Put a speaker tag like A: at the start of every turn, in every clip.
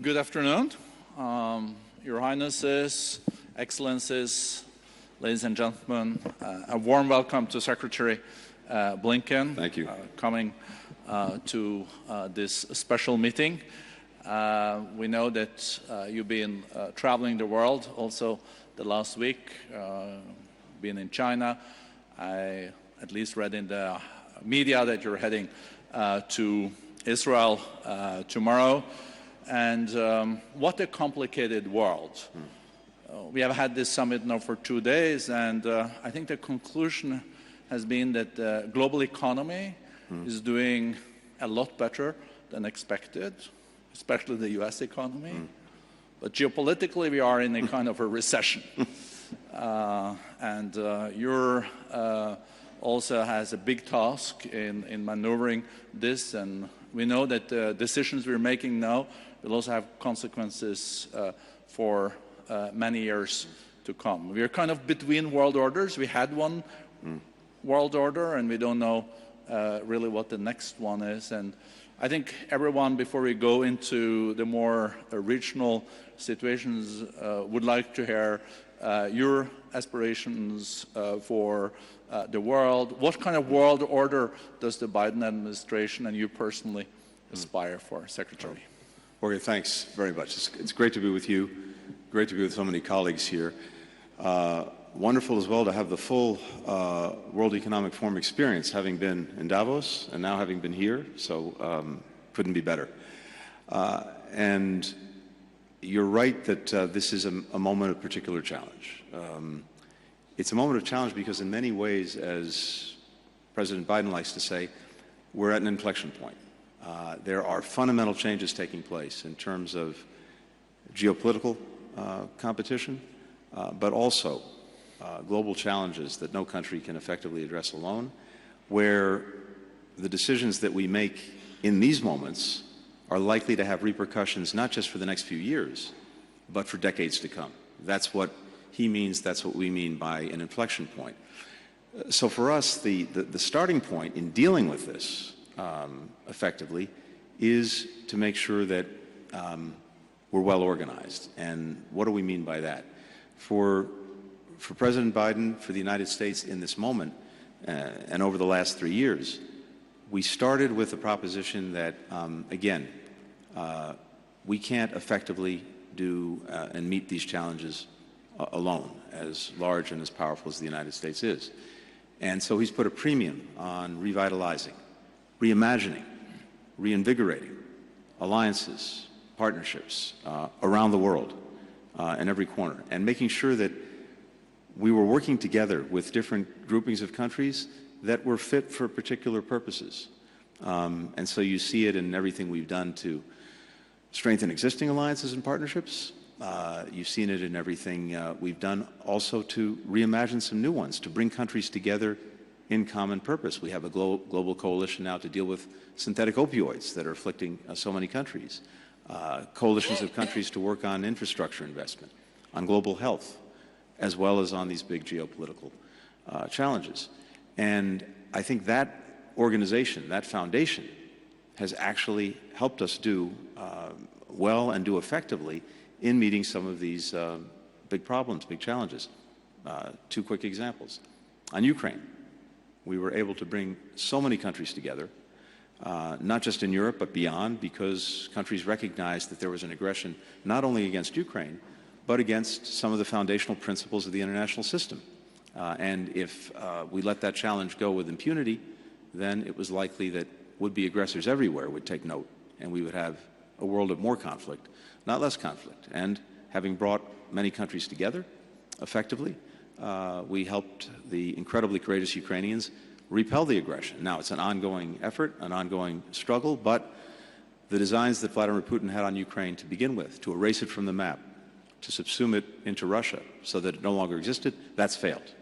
A: Good afternoon, Your Highnesses, Excellencies, ladies and gentlemen. A warm welcome to Secretary Blinken.
B: Thank you.
A: Coming to this special meeting. We know that you've been traveling the world also the last week, been in China. I at least read in the media that you're heading to Israel tomorrow. And what a complicated world. We have had this summit now for 2 days, and I think the conclusion has been that the global economy is doing a lot better than expected, especially the U.S. economy. But geopolitically, we are in a kind of a recession. And you're also has a big task in maneuvering this, and we know that the decisions we're making now will also have consequences for many years to come. We are kind of between world orders. We had one world order, and we don't know really what the next one is. And I think everyone, before we go into the more regional situations, would like to hear your aspirations for the world. What kind of world order does the Biden administration and you personally aspire for, Secretary?
B: Jorge, thanks very much. It's great to be with you. Great to be with so many colleagues here. Wonderful as well to have the full World Economic Forum experience, having been in Davos and now having been here. So couldn't be better. And you're right that this is a moment of particular challenge. It's a moment of challenge because in many ways, as President Biden likes to say, we're at an inflection point. There are fundamental changes taking place in terms of geopolitical competition, but also global challenges that no country can effectively address alone, where the decisions that we make in these moments are likely to have repercussions not just for the next few years, but for decades to come. That's what he means, that's what we mean by an inflection point. So for us, the starting point in dealing with this effectively is to make sure that we're well organized. And what do we mean by that? For President Biden, for the United States in this moment, and over the last 3 years, we started with the proposition that, again, we can't effectively do and meet these challenges alone, as large and as powerful as the United States is. And so he's put a premium on revitalizing, reimagining, reinvigorating alliances, partnerships around the world in every corner, and making sure that we were working together with different groupings of countries that were fit for particular purposes. And so you see it in everything we've done to strengthen existing alliances and partnerships. You've seen it in everything we've done also to reimagine some new ones, to bring countries together in common purpose. We have a global coalition now to deal with synthetic opioids that are afflicting so many countries. Coalitions of countries to work on infrastructure investment, on global health, as well as on these big geopolitical challenges. And I think that organization, that foundation, has actually helped us do well and do effectively in meeting some of these big problems, big challenges. 2 quick examples. On Ukraine, we were able to bring so many countries together, not just in Europe, but beyond, because countries recognized that there was an aggression not only against Ukraine, but against some of the foundational principles of the international system. And if we let that challenge go with impunity, then it was likely that would-be aggressors everywhere would take note, and we would have a world of more conflict, not less conflict. And having brought many countries together effectively, we helped the incredibly courageous Ukrainians repel the aggression. Now, it's an ongoing effort, an ongoing struggle, but the designs that Vladimir Putin had on Ukraine to begin with, to erase it from the map, to subsume it into Russia so that it no longer existed, that's failed.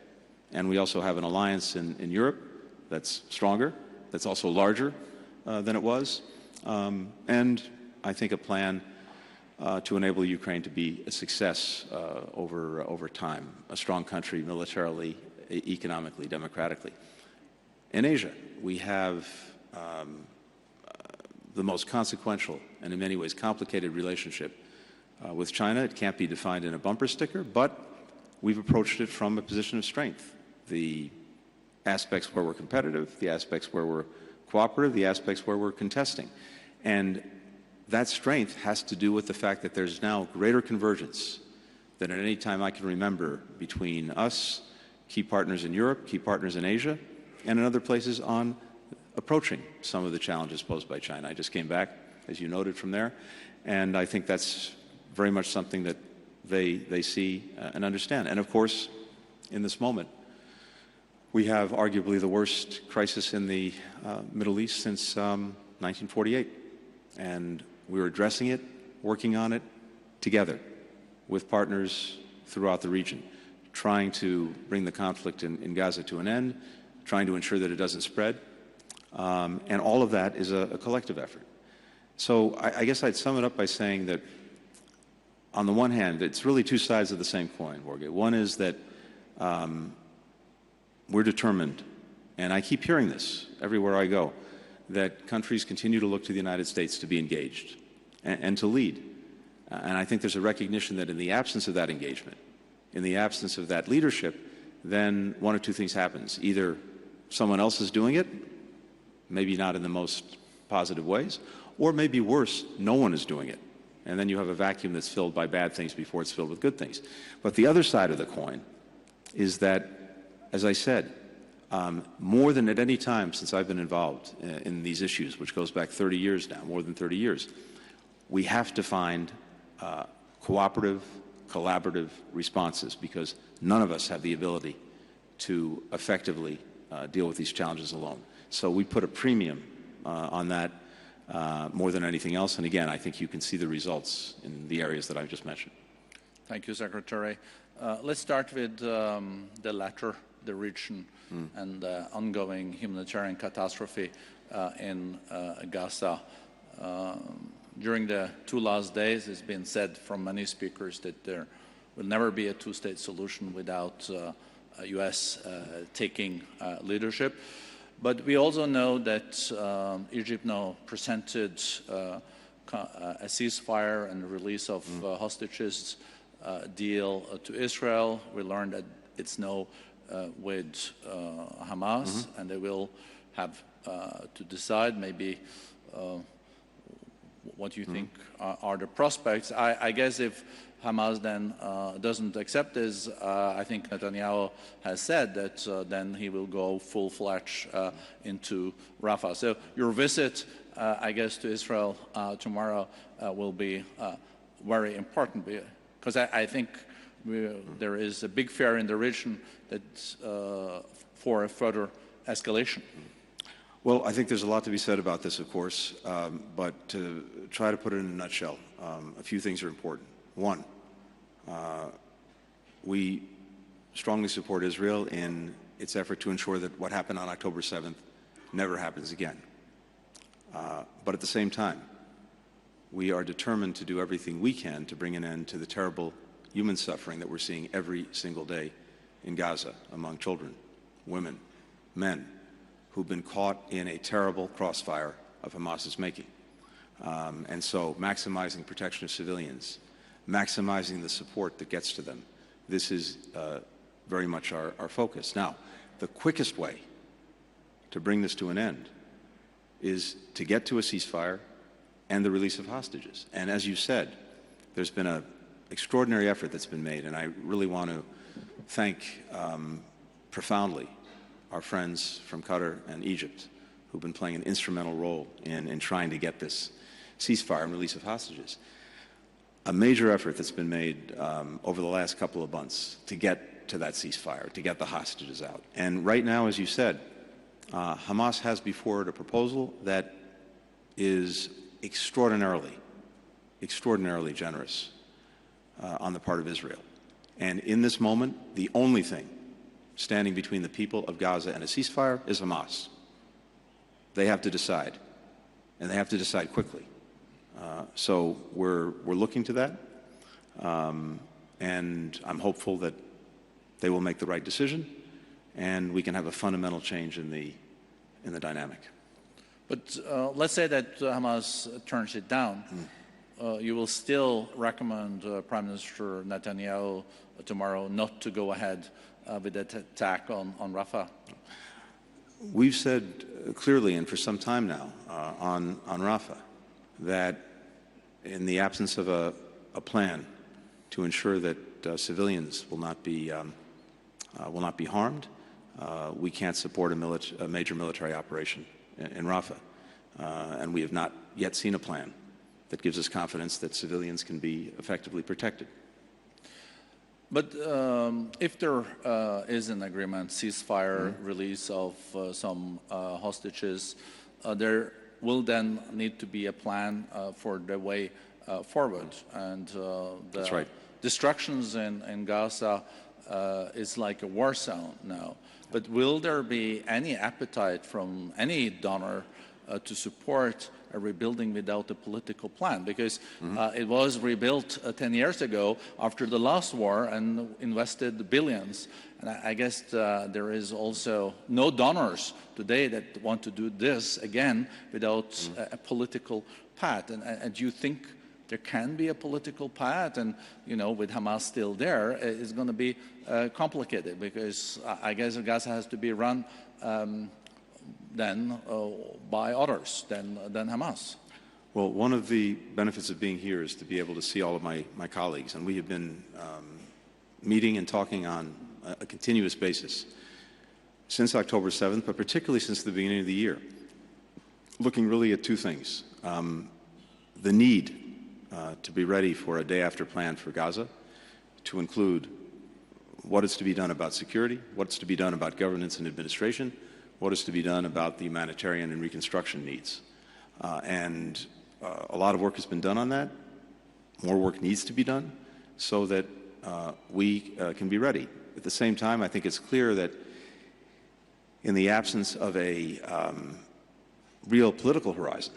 B: And we also have an alliance in Europe that's stronger, that's also larger than it was, and I think a plan to enable Ukraine to be a success over time, a strong country militarily, economically, democratically. In Asia, we have the most consequential and in many ways complicated relationship with China. It can't be defined in a bumper sticker, but we've approached it from a position of strength. The aspects where we're competitive, the aspects where we're cooperative, the aspects where we're contesting. And that strength has to do with the fact that there's now greater convergence than at any time I can remember between us, key partners in Europe, key partners in Asia, and in other places on approaching some of the challenges posed by China. I just came back, as you noted, from there, and I think that's very much something that they see and understand. And of course, in this moment, we have arguably the worst crisis in the Middle East since 1948, and we're addressing it, working on it together with partners throughout the region, trying to bring the conflict in Gaza to an end, trying to ensure that it doesn't spread, and all of that is a collective effort. So I guess I'd sum it up by saying that, on the one hand, it's really two sides of the same coin, Jorge. One is that we're determined, and I keep hearing this everywhere I go, that countries continue to look to the United States to be engaged and to lead. And I think there's a recognition that in the absence of that engagement, in the absence of that leadership, then one of two things happens. Either someone else is doing it, maybe not in the most positive ways, or maybe worse, no one is doing it. And then you have a vacuum that's filled by bad things before it's filled with good things. But the other side of the coin is that, as I said, more than at any time since I've been involved in these issues, which goes back 30 years now, more than 30 years, we have to find cooperative, collaborative responses, because none of us have the ability to effectively deal with these challenges alone. So we put a premium on that more than anything else. And again, I think you can see the results in the areas that I've just mentioned.
A: Thank you, Secretary. Let's start with the latter, the region, and the ongoing humanitarian catastrophe in Gaza. During the two last days, it's been said from many speakers that there will never be a two-state solution without U.S. taking leadership. But we also know that Egypt now presented a ceasefire and the release of hostages deal to Israel. We learned that it's now with Hamas, and they will have to decide maybe what you think are the prospects. I guess if Hamas then doesn't accept this, I think Netanyahu has said that then he will go full-fledged into Rafah. So your visit, I guess, to Israel tomorrow will be very important, because I think there is a big fear in the region that for a further escalation.
B: Well, I think there's a lot to be said about this, of course, but to try to put it in a nutshell, a few things are important. One, we strongly support Israel in its effort to ensure that what happened on October 7th never happens again. But at the same time, we are determined to do everything we can to bring an end to the terrible human suffering that we're seeing every single day in Gaza among children, women, men, who've been caught in a terrible crossfire of Hamas's making. And so maximizing protection of civilians, maximizing the support that gets to them, this is very much our focus. Now, the quickest way to bring this to an end is to get to a ceasefire and the release of hostages. And as you said, there's been an extraordinary effort that's been made, and I really want to thank profoundly our friends from Qatar and Egypt who've been playing an instrumental role in trying to get this ceasefire and release of hostages. A major effort that's been made over the last couple of months to get to that ceasefire, to get the hostages out. And right now, as you said, Hamas has before it a proposal that is extraordinarily generous on the part of Israel. And in this moment, the only thing standing between the people of Gaza and a ceasefire is Hamas. They have to decide, and they have to decide quickly. So we're looking to that, and I'm hopeful that they will make the right decision, and we can have a fundamental change in the dynamic.
A: But let's say that Hamas turns it down. You will still recommend Prime Minister Netanyahu tomorrow not to go ahead with that attack on Rafah?
B: We've said clearly, and for some time now, on Rafah, that in the absence of a plan to ensure that civilians will not be harmed, we can't support a major military operation in Rafah. And we have not yet seen a plan that gives us confidence that civilians can be effectively protected.
A: But if there is an agreement, ceasefire, release of some hostages, there will then need to be a plan for the way forward. And
B: That's right.
A: destructions in Gaza is like a war zone now. But will there be any appetite from any donor to support a rebuilding without a political plan? Because it was rebuilt 10 years ago after the last war and invested billions. And I guess there is also no donors today that want to do this again without a political path. And do you think there can be a political path? And, you know, with Hamas still there, it's going to be complicated, because I guess Gaza has to be run then by others than Hamas.
B: Well, one of the benefits of being here is to be able to see all of my colleagues, and we have been meeting and talking on a continuous basis since October 7th, but particularly since the beginning of the year, looking really at two things. The need to be ready for a day-after plan for Gaza, to include what is to be done about security, what's to be done about governance and administration, what is to be done about the humanitarian and reconstruction needs. And a lot of work has been done on that. More work needs to be done so that we can be ready. At the same time, I think it's clear that in the absence of a real political horizon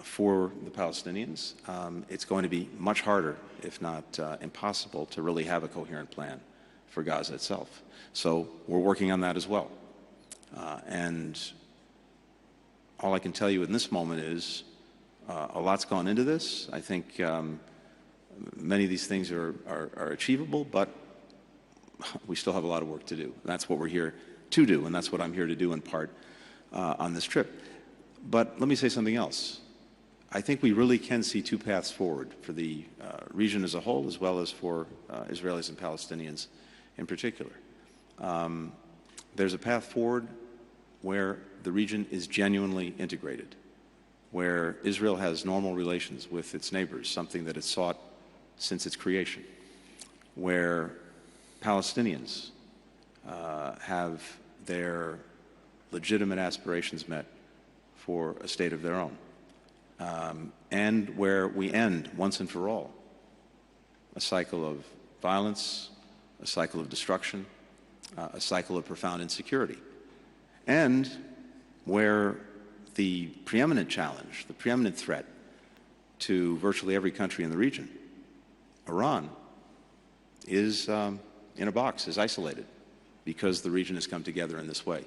B: for the Palestinians, it's going to be much harder, if not impossible, to really have a coherent plan for Gaza itself. So we're working on that as well. And all I can tell you in this moment is a lot's gone into this. I think many of these things are achievable, but we still have a lot of work to do. That's what we're here to do, and that's what I'm here to do in part on this trip. But let me say something else. I think we really can see two paths forward for the region as a whole, as well as for Israelis and Palestinians in particular. There's a path forward where the region is genuinely integrated, where Israel has normal relations with its neighbors, something that it's sought since its creation, where Palestinians have their legitimate aspirations met for a state of their own, and where we end, once and for all, a cycle of violence, a cycle of destruction, a cycle of profound insecurity, and where the preeminent challenge, the preeminent threat to virtually every country in the region, Iran, is in a box, is isolated, because the region has come together in this way.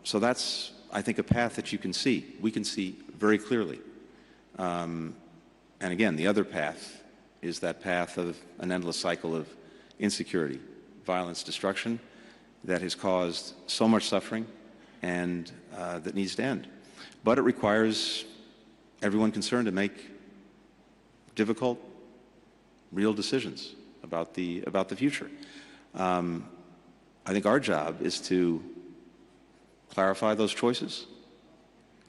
B: So that's, I think, a path that you can see. We can see very clearly. And again, the other path is that path of an endless cycle of insecurity, violence, destruction that has caused so much suffering and that needs to end. But it requires everyone concerned to make difficult, real decisions about the future. I think our job is to clarify those choices,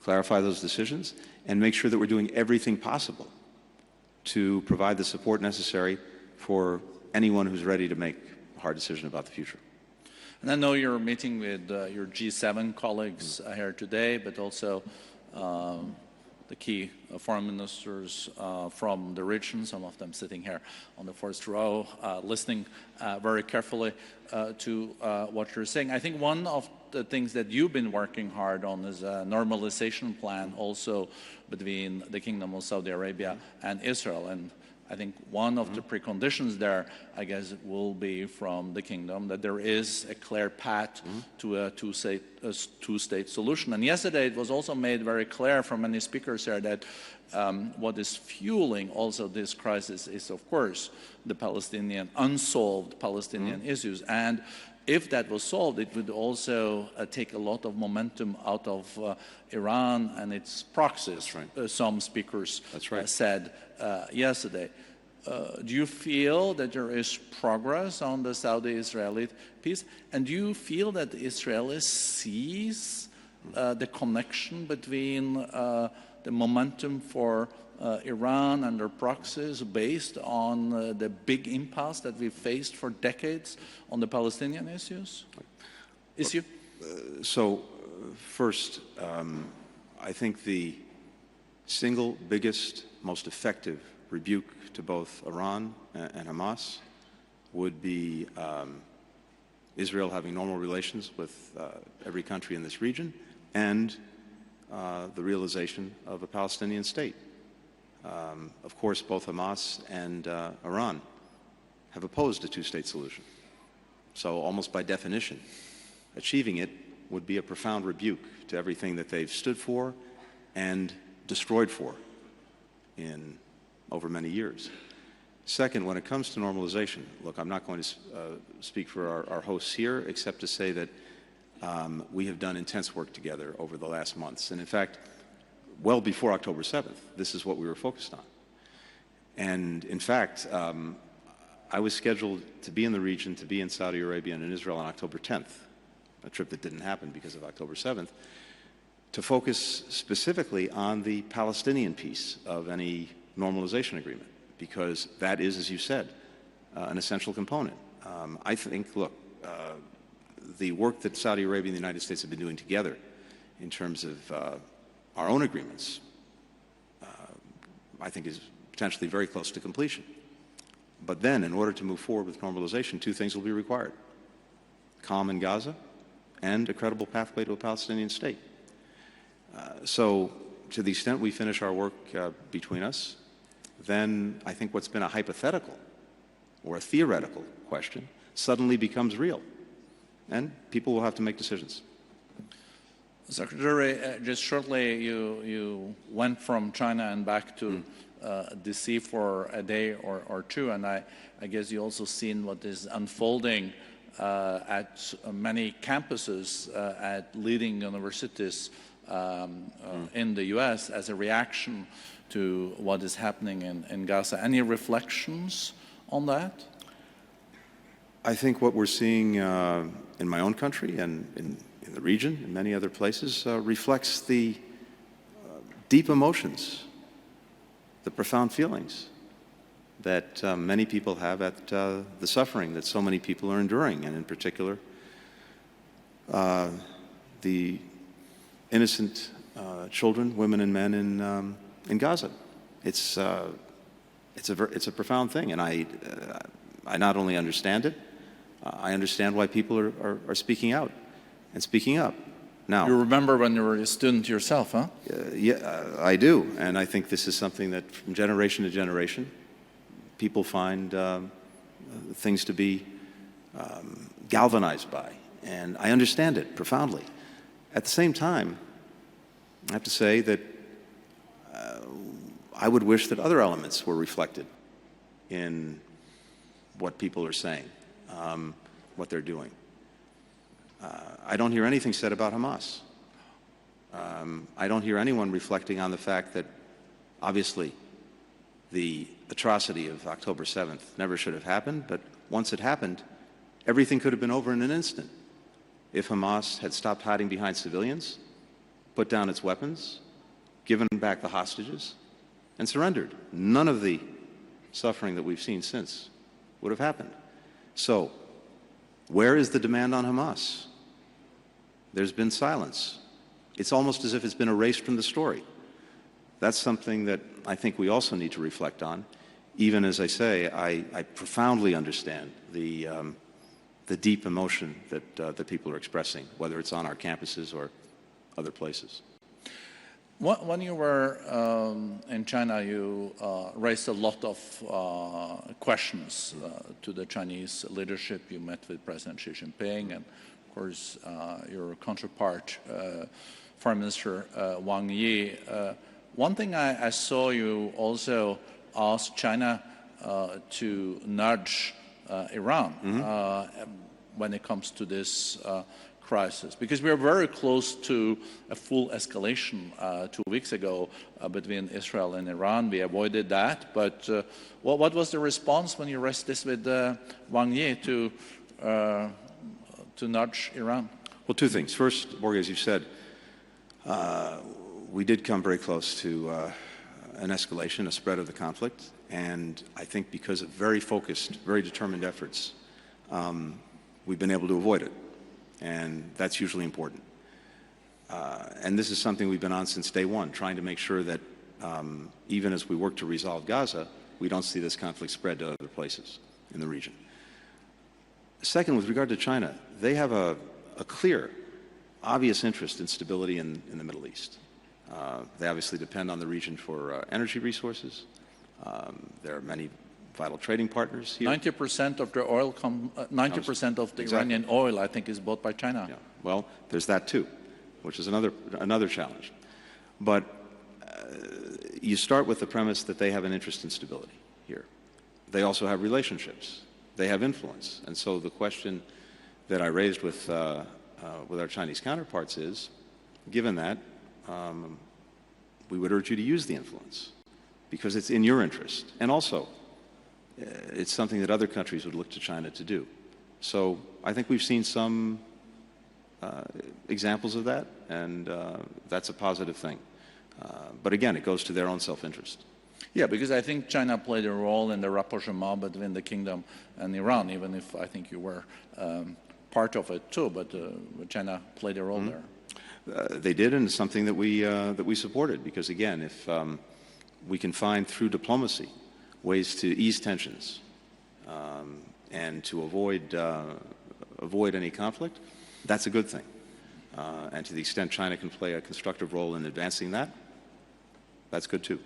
B: clarify those decisions, and make sure that we're doing everything possible to provide the support necessary for anyone who's ready to make a hard decision about the future.
A: And I know you're meeting with your G7 colleagues here today, but also the key foreign ministers from the region, some of them sitting here on the first row, listening very carefully to what you're saying. I think one of the things that you've been working hard on is a normalization plan also between the Kingdom of Saudi Arabia and Israel. And I think one of the preconditions there, I guess, will be from the kingdom that there is a clear path to a two-state solution. And yesterday it was also made very clear from many speakers here that what is fueling also this crisis is, of course, the unsolved Palestinian issues. And if that was solved, it would also take a lot of momentum out of Iran and its proxies, some speakers said yesterday. Do you feel that there is progress on the Saudi-Israeli peace? And do you feel that the Israelis sees the connection between the momentum for Iran and their proxies based on the big impasse that we've faced for decades on the Palestinian issue?
B: So, first, I think the single biggest, most effective rebuke to both Iran and Hamas would be Israel having normal relations with every country in this region and the realization of a Palestinian state. Of course, both Hamas and Iran have opposed a two-state solution. So almost by definition, achieving it would be a profound rebuke to everything that they've stood for and destroyed for in over many years. Second, when it comes to normalization, look, I'm not going to speak for our hosts here except to say that we have done intense work together over the last months. And in fact, well before October 7th, this is what we were focused on. And in fact, I was scheduled to be in the region, to be in Saudi Arabia and in Israel on October 10th, a trip that didn't happen because of October 7th, to focus specifically on the Palestinian piece of any normalization agreement, because that is, as you said, an essential component. I think, look, the work that Saudi Arabia and the United States have been doing together in terms of our own agreements, I think is potentially very close to completion. But then, in order to move forward with normalization, two things will be required: calm in Gaza and a credible pathway to a Palestinian state. So, to the extent we finish our work between us, then I think what's been a hypothetical or a theoretical question suddenly becomes real, and people will have to make decisions.
A: Secretary, just shortly, you went from China and back to DC for a day or two, and I guess you also seen what is unfolding at many campuses at leading universities in the U.S. as a reaction to what is happening in Gaza. Any reflections on that?
B: I think what we're seeing in my own country and in the region, in many other places, reflects the deep emotions, the profound feelings that many people have at the suffering that so many people are enduring, and in particular, the innocent children, women, and men in Gaza. It's a profound thing, and I not only understand it, I understand why people are speaking out and speaking up. Now,
A: you remember when you were a student yourself, huh?
B: Yeah, I do, and I think this is something that from generation to generation, people find things to be galvanized by, and I understand it profoundly. At the same time, I have to say that I would wish that other elements were reflected in what people are saying, what they're doing. I don't hear anything said about Hamas. I don't hear anyone reflecting on the fact that, obviously, the atrocity of October 7th never should have happened, but once it happened, everything could have been over in an instant if Hamas had stopped hiding behind civilians, put down its weapons, given back the hostages, and surrendered. None of the suffering that we've seen since would have happened. So, where is the demand on Hamas? There's been silence. It's almost as if it's been erased from the story. That's something that I think we also need to reflect on. Even as I say, I profoundly understand the deep emotion that people are expressing, whether it's on our campuses or other places.
A: When you were in China, you raised a lot of questions to the Chinese leadership. You met with President Xi Jinping and, of course, your counterpart, Foreign Minister Wang Yi. One thing I saw you also ask China to nudge Iran when it comes to this crisis, because we are very close to a full escalation 2 weeks ago between Israel and Iran. We avoided that, but what was the response when you raised this with Wang Yi to nudge Iran?
B: Well, two things. First, Borge, as you said, we did come very close to an escalation, a spread of the conflict, and I think because of very focused, very determined efforts, we've been able to avoid it. And that's usually important. And this is something we've been on since day one, trying to make sure that even as we work to resolve Gaza, we don't see this conflict spread to other places in the region. Second, with regard to China, they have a clear, obvious interest in stability in the Middle East. They obviously depend on the region for energy resources. There are many vital trading partners here.
A: 90% of the oil, 90% of the
B: Exactly.
A: Iranian oil, I think, is bought by China.
B: Yeah. Well, there's that too, which is another challenge. But you start with the premise that they have an interest in stability here. They also have relationships. They have influence. And so the question that I raised with our Chinese counterparts is, given that, we would urge you to use the influence because it's in your interest. And also, it's something that other countries would look to China to do. So I think we've seen some examples of that, and that's a positive thing. But again, it goes to their own self-interest.
A: Yeah, because I think China played a role in the rapprochement between the kingdom and Iran, even if I think you were part of it too, but China played a role there.
B: They did, and it's something that we supported, because again, if we can find through diplomacy ways to ease tensions and to avoid any conflict, that's a good thing. And to the extent China can play a constructive role in advancing that, that's good too.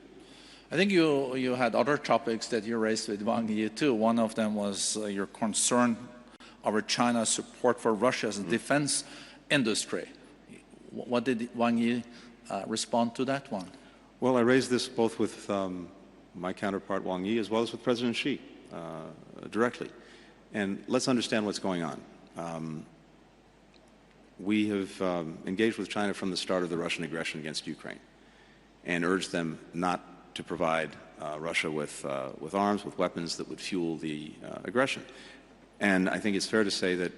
A: I think you had other topics that you raised with Wang Yi too. One of them was your concern over China's support for Russia's defense industry. What did Wang Yi respond to that one?
B: Well, I raised this both with my counterpart Wang Yi as well as with President Xi directly. And let's understand what's going on. We have engaged with China from the start of the Russian aggression against Ukraine and urged them not to provide Russia with arms, with weapons that would fuel the aggression. And I think it's fair to say that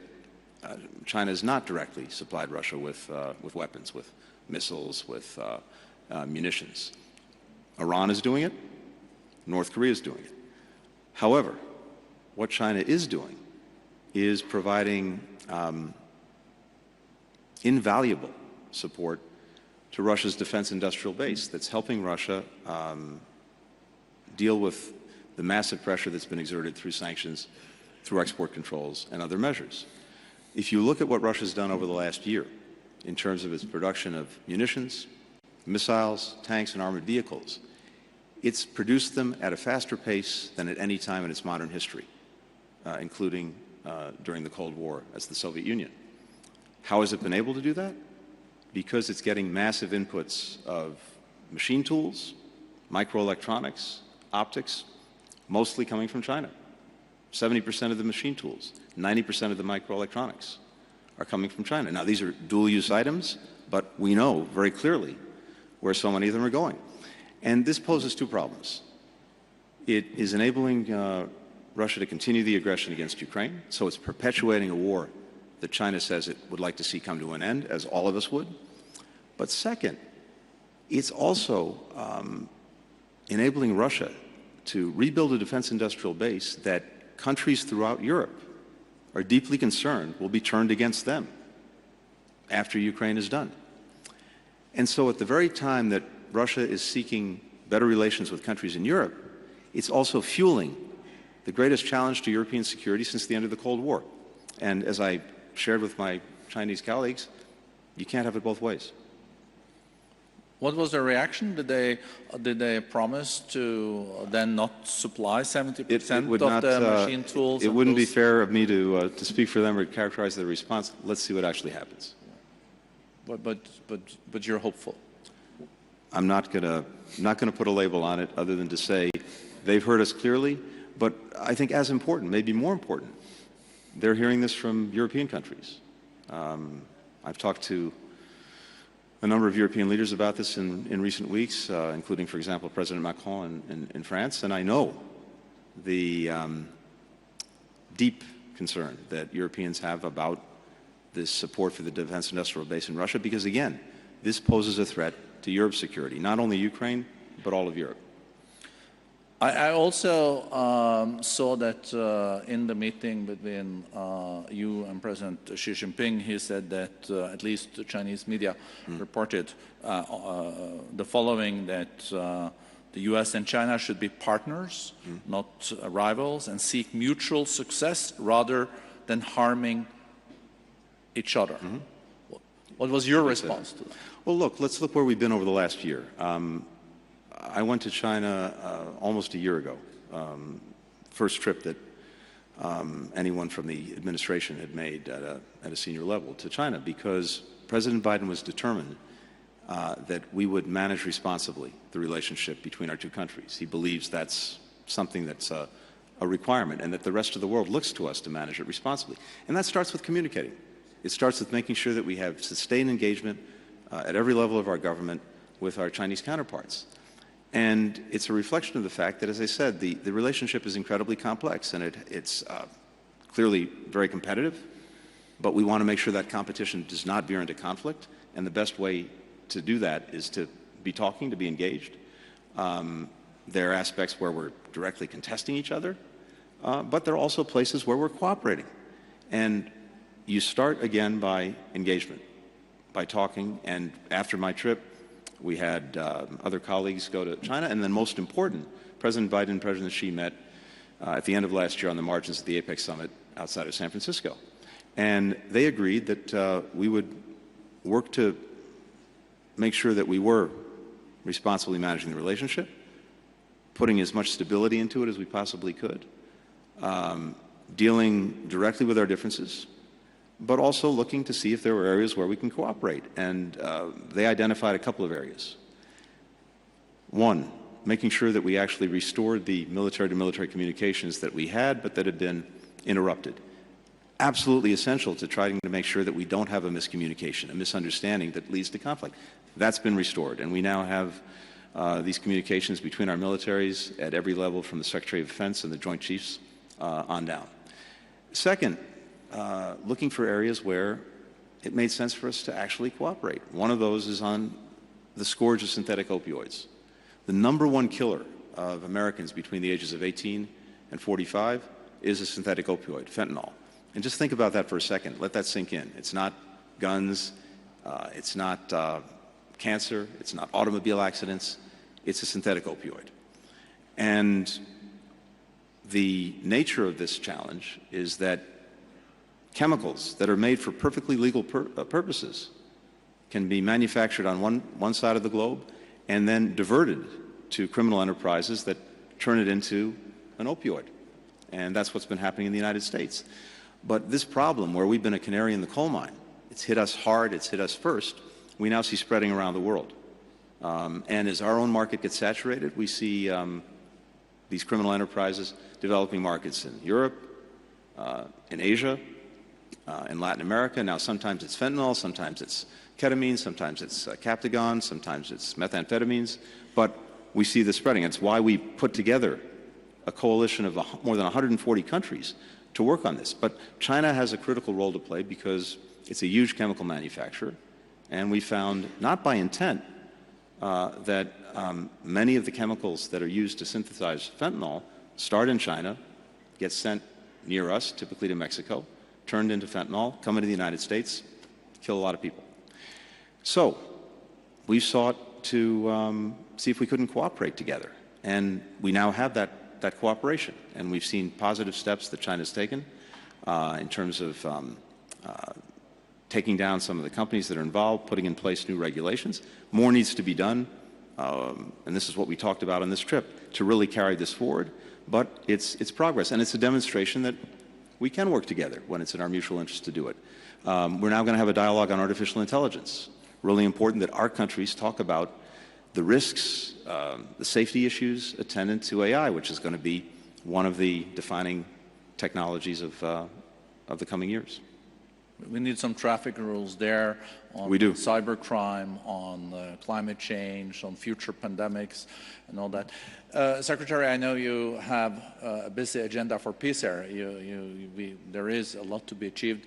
B: China has not directly supplied Russia with weapons, with missiles, with munitions. Iran is doing it. North Korea is doing it. However, what China is doing is providing invaluable support to Russia's defense industrial base that's helping Russia deal with the massive pressure that's been exerted through sanctions, through export controls, and other measures. If you look at what Russia's done over the last year in terms of its production of munitions, missiles, tanks, and armored vehicles, it's produced them at a faster pace than at any time in its modern history, including during the Cold War as the Soviet Union. How has it been able to do that? Because it's getting massive inputs of machine tools, microelectronics, optics, mostly coming from China. 70% of the machine tools, 90% of the microelectronics are coming from China. Now, these are dual-use items, but we know very clearly where so many of them are going. And this poses two problems. It is enabling Russia to continue the aggression against Ukraine, so it's perpetuating a war that China says it would like to see come to an end, as all of us would. But second, it's also enabling Russia to rebuild a defense industrial base that countries throughout Europe are deeply concerned will be turned against them after Ukraine is done. And so at the very time that Russia is seeking better relations with countries in Europe, it's also fueling the greatest challenge to European security since the end of the Cold War. And as I shared with my Chinese colleagues, you can't have it both ways.
A: What was their reaction? Did they promise to then not supply 70% of the machine tools?
B: It wouldn't be fair of me to speak for them or characterize their response. Let's see what actually happens.
A: But you're hopeful.
B: I'm not gonna put a label on it other than to say they've heard us clearly. But I think as important, maybe more important, they're hearing this from European countries. I've talked to a number of European leaders about this in recent weeks, including, for example, President Macron in France, and I know the deep concern that Europeans have about this support for the defense industrial base in Russia, because, again, this poses a threat to Europe's security, not only Ukraine, but all of Europe.
A: I also saw that in the meeting between you and President Xi Jinping, he said that at least the Chinese media reported the following, that the US and China should be partners, not rivals, and seek mutual success rather than harming each other. What was your response to that?
B: Well, let's look where we've been over the last year. I went to China almost a year ago, first trip that anyone from the administration had made at a senior level to China, because President Biden was determined that we would manage responsibly the relationship between our two countries. He believes that's something that's a requirement, and that the rest of the world looks to us to manage it responsibly. And that starts with communicating. It starts with making sure that we have sustained engagement at every level of our government with our Chinese counterparts. And it's a reflection of the fact that, as I said, the relationship is incredibly complex, and it's clearly very competitive, but we want to make sure that competition does not veer into conflict, and the best way to do that is to be talking, to be engaged. There are aspects where we're directly contesting each other, but there are also places where we're cooperating. And you start, again, by engagement, by talking, and after my trip, we had other colleagues go to China, and then most important, President Biden and President Xi met at the end of last year on the margins of the APEC summit outside of San Francisco. And they agreed that we would work to make sure that we were responsibly managing the relationship, putting as much stability into it as we possibly could, dealing directly with our differences, but also looking to see if there were areas where we can cooperate. And they identified a couple of areas. One, making sure that we actually restored the military-to-military communications that we had, but that had been interrupted. Absolutely essential to trying to make sure that we don't have a miscommunication, a misunderstanding that leads to conflict. That's been restored, and we now have these communications between our militaries at every level, from the Secretary of Defense and the Joint Chiefs on down. Second, looking for areas where it made sense for us to actually cooperate. One of those is on the scourge of synthetic opioids. The number one killer of Americans between the ages of 18 and 45 is a synthetic opioid, fentanyl. And just think about that for a second. Let that sink in. It's not guns. It's not cancer. It's not automobile accidents. It's a synthetic opioid. And the nature of this challenge is that chemicals that are made for perfectly legal purposes can be manufactured on one side of the globe and then diverted to criminal enterprises that turn it into an opioid. And that's what's been happening in the United States. But this problem, where we've been a canary in the coal mine, it's hit us hard, it's hit us first, we now see spreading around the world. And as our own market gets saturated, we see these criminal enterprises developing markets in Europe, in Asia, in Latin America. Now, sometimes it's fentanyl, sometimes it's ketamine, sometimes it's Captagon, sometimes it's methamphetamines, but we see this spreading. It's why we put together a coalition of more than 140 countries to work on this. But China has a critical role to play because it's a huge chemical manufacturer, and we found, not by intent, that many of the chemicals that are used to synthesize fentanyl start in China, get sent near us, typically to Mexico, turned into fentanyl, come into the United States, kill a lot of people. So we sought to see if we couldn't cooperate together. And we now have that cooperation. And we've seen positive steps that China's taken in terms of taking down some of the companies that are involved, putting in place new regulations. More needs to be done, and this is what we talked about on this trip, to really carry this forward. But it's progress, and it's a demonstration that we can work together when it's in our mutual interest to do it. We're now going to have a dialogue on artificial intelligence. Really important that our countries talk about the risks, the safety issues attendant to AI, which is going to be one of the defining technologies of the coming years.
A: We need some traffic rules there on cybercrime, on climate change, on future pandemics, and all that. Secretary, I know you have a busy agenda for PSARE. There is a lot to be achieved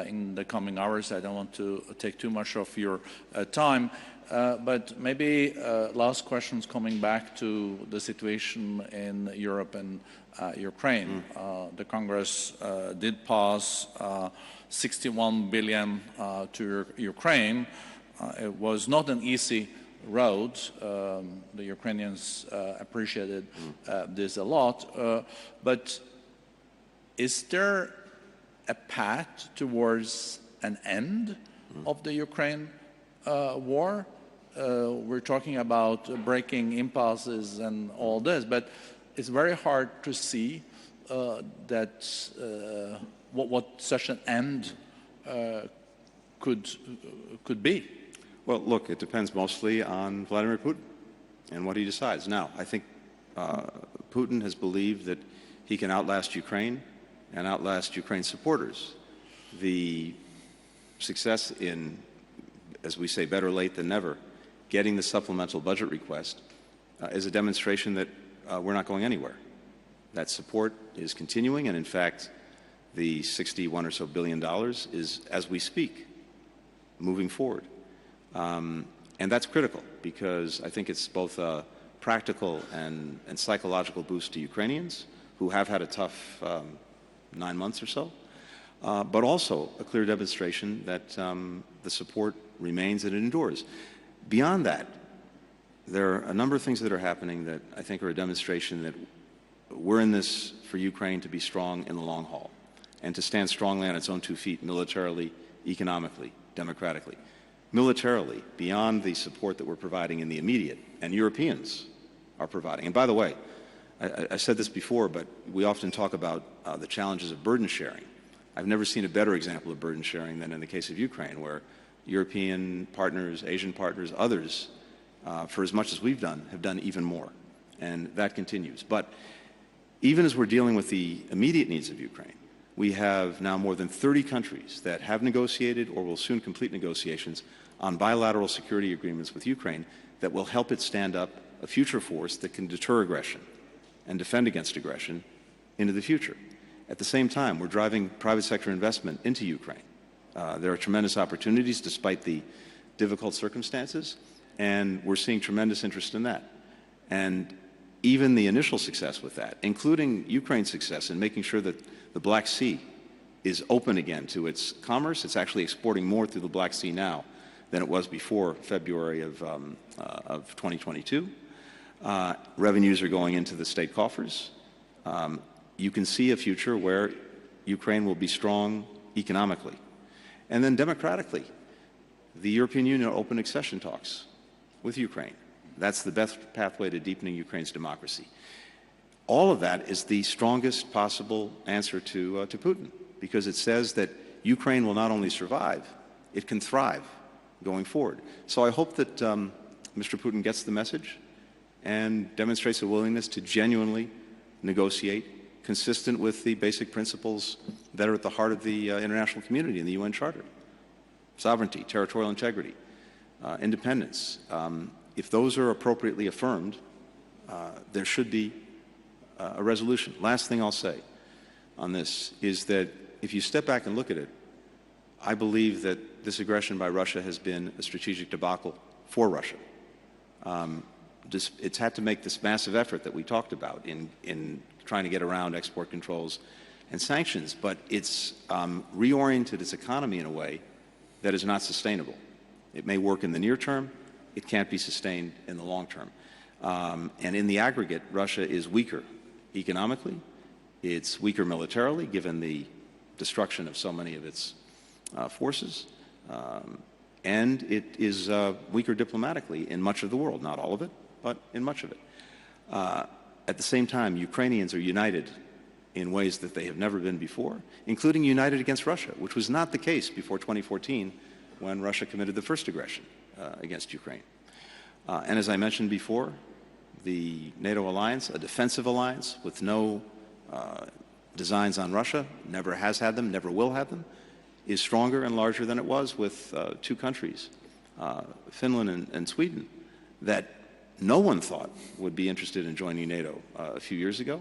A: in the coming hours. I don't want to take too much of your time, but maybe last questions coming back to the situation in Europe and Ukraine. The Congress did pass 61 billion to Ukraine. It was not an easy road. The Ukrainians appreciated this a lot. But is there a path towards an end of the Ukraine war? We're talking about breaking impasses and all this, but it's very hard to see what such an end could be.
B: Well, look, it depends mostly on Vladimir Putin and what he decides. Now, I think Putin has believed that he can outlast Ukraine and outlast Ukraine's supporters. The success in, as we say, better late than never, getting the supplemental budget request is a demonstration that we're not going anywhere. That support is continuing, and in fact, the $61 or so billion is, as we speak, moving forward. And that's critical because I think it's both a practical and psychological boost to Ukrainians who have had a tough 9 months or so, but also a clear demonstration that the support remains and it endures. Beyond that, there are a number of things that are happening that I think are a demonstration that we're in this for Ukraine to be strong in the long haul and to stand strongly on its own 2 feet militarily, economically, democratically. Militarily, beyond the support that we're providing in the immediate, and Europeans are providing. And by the way, I said this before, but we often talk about the challenges of burden sharing. I've never seen a better example of burden sharing than in the case of Ukraine, where European partners, Asian partners, others, for as much as we've done, have done even more. And that continues. But even as we're dealing with the immediate needs of Ukraine, we have now more than 30 countries that have negotiated or will soon complete negotiations on bilateral security agreements with Ukraine that will help it stand up a future force that can deter aggression and defend against aggression into the future. At the same time, we're driving private sector investment into Ukraine. There are tremendous opportunities despite the difficult circumstances, and we're seeing tremendous interest in that. And even the initial success with that, including Ukraine's success in making sure that the Black Sea is open again to its commerce. It's actually exporting more through the Black Sea now than it was before February of 2022. Revenues are going into the state coffers. You can see a future where Ukraine will be strong economically. And then democratically, the European Union will open accession talks with Ukraine. That's the best pathway to deepening Ukraine's democracy. All of that is the strongest possible answer to Putin, because it says that Ukraine will not only survive, it can thrive going forward. So I hope that Mr. Putin gets the message and demonstrates a willingness to genuinely negotiate consistent with the basic principles that are at the heart of the international community and the UN Charter. Sovereignty, territorial integrity, independence. If those are appropriately affirmed, there should be a resolution. Last thing I'll say on this is that if you step back and look at it, I believe that this aggression by Russia has been a strategic debacle for Russia. It's had to make this massive effort that we talked about in trying to get around export controls and sanctions, but it's reoriented its economy in a way that is not sustainable. It may work in the near term, it can't be sustained in the long term. And in the aggregate, Russia is weaker economically, it's weaker militarily, given the destruction of so many of its forces, And it is weaker diplomatically in much of the world, not all of it, but in much of it. At the same time, Ukrainians are united in ways that they have never been before, including united against Russia, which was not the case before 2014 when Russia committed the first aggression against Ukraine. And as I mentioned before, the NATO alliance, a defensive alliance with no designs on Russia, never has had them, never will have them, is stronger and larger than it was with two countries, Finland and Sweden, that no one thought would be interested in joining NATO a few years ago,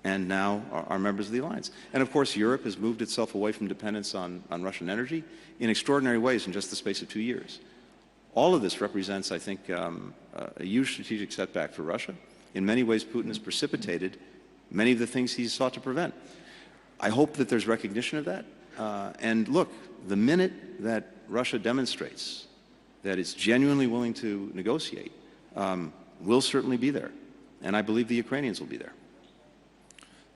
B: and now are members of the alliance. And of course, Europe has moved itself away from dependence on Russian energy in extraordinary ways in just the space of 2 years. All of this represents, I think, a huge strategic setback for Russia. In many ways, Putin has precipitated many of the things he's sought to prevent. I hope that there's recognition of that. And look, the minute that Russia demonstrates that it's genuinely willing to negotiate, we'll certainly be there. And I believe the Ukrainians will be there.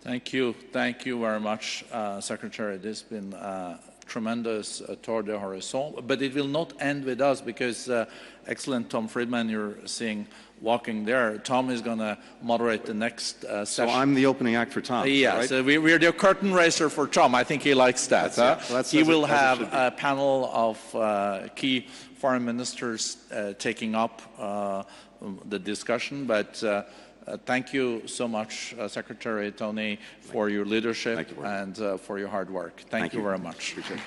A: Thank you. Thank you very much, Secretary. It has been a tremendous tour de horizon. But it will not end with us because excellent Tom Friedman you're seeing walking there. Tom is going to moderate the next session.
B: So I'm the opening act for Tom.
A: Yeah,
B: right?
A: so we're the curtain raiser for Tom. I think he likes that. He will have a panel of key foreign ministers taking up the discussion. But thank you so much, Secretary Tony, for your leadership and for your hard work. Thank you very much.
B: Appreciate it.